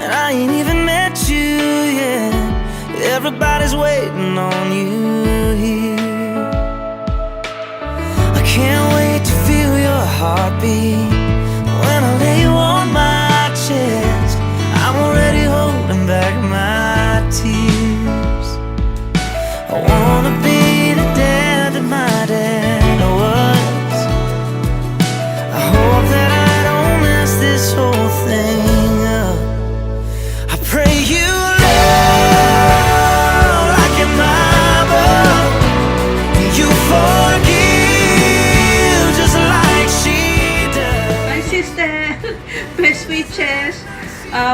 and I ain't even met you yet. Everybody's waiting on you here. I can't wait to feel your heartbeat when I lay you on my chest. I'm already holding back my tears. I wanna be the dad that my dad was. I hope that I don't mess this whole thing up. I pray you love like your mama, you forgive just like she does. My sister, best wishes.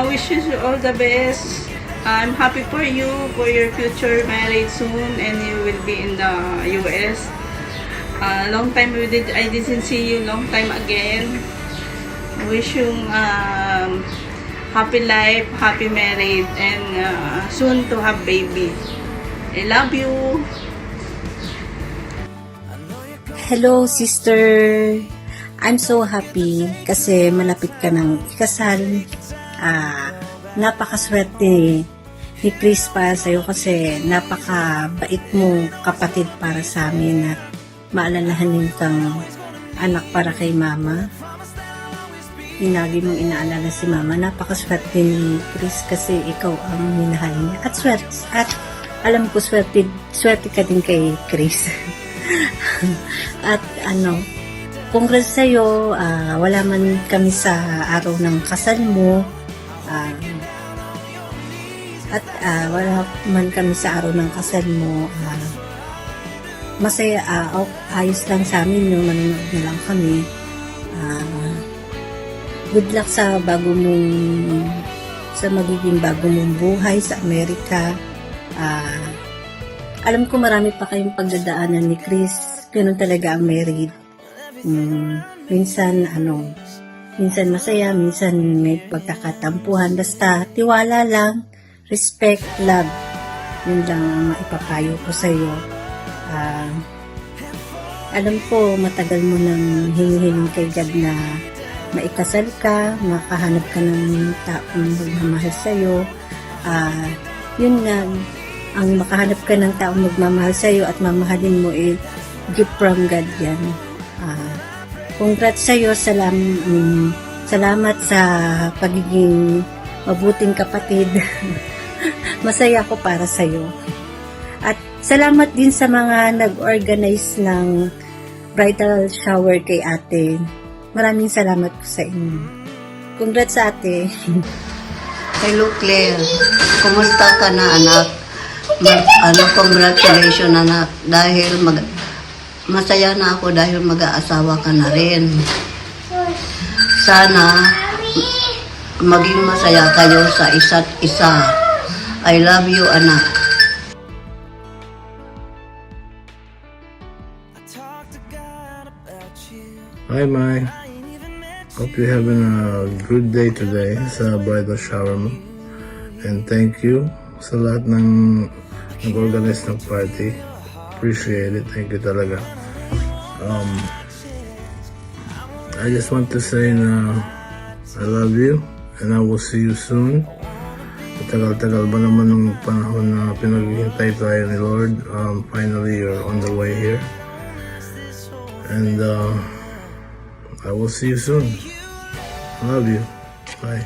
Wish you all the best. I'm happy for you, for your future marriage soon, and you will be in the US. Long time I didn't see you. Long time again. Wish you happy life, happy marriage, and soon to have baby. I love you. Hello, sister. I'm so happy kasi malapit ka ng ikasal. Napakaswerte ni Chris para sa'yo kasi napakabait mo kapatid para sa amin at maalalahanin kang anak para kay mama. Lagi mong inaalala si mama. Napakaswerte ni Chris kasi ikaw ang minahal niya. At alam ko swerte ka din kay Chris. At congrats sa'yo. Wala man kami sa araw ng kasal mo. Wala man kami sa araw ng kasal mo. Masaya, ayos lang sa amin yung nanonood na lang kami. Good luck sa magiging bago mong buhay sa Amerika. Alam ko marami pa kayong pagdadaanan ni Chris. Ganun talaga ang married. Minsan masaya, minsan may pagkakatampuhan. Basta tiwala lang, respect, love. Yun lang ang maipapayo ko sa iyo. Alam ko matagal mo nang hinihiling kay God na maikasal ka, makahanap ka ng taong magmamahal sa iyo. Yun nga, ang makahanap ka ng taong magmamahal sa iyo at mamahalin mo gift from God yan. Congrats sa iyo. Salamat sa pagiging mabuting kapatid. Masaya ako para sa iyo. At salamat din sa mga nag-organize ng bridal shower kay ate. Maraming salamat po sa inyo. Congrats sa ate. Hello Claire, kumusta ka na anak? Congratulations anak, dahil masaya na ako dahil mag-aasawa ka na rin. Sana maging masaya kayo sa isa't isa. I love you anak. Hi Mai, hope you're having a good day today sa bridal shower mo. And thank you sa lahat ng nag-organize ng party. Appreciate it, thank you talaga. I just want to say na I love you and I will see you soon. Tagal-tagal ba naman ng panahon na pinaghihintay tayo ni Lord. Finally you're on the way here. And I will see you soon. Love you. Bye.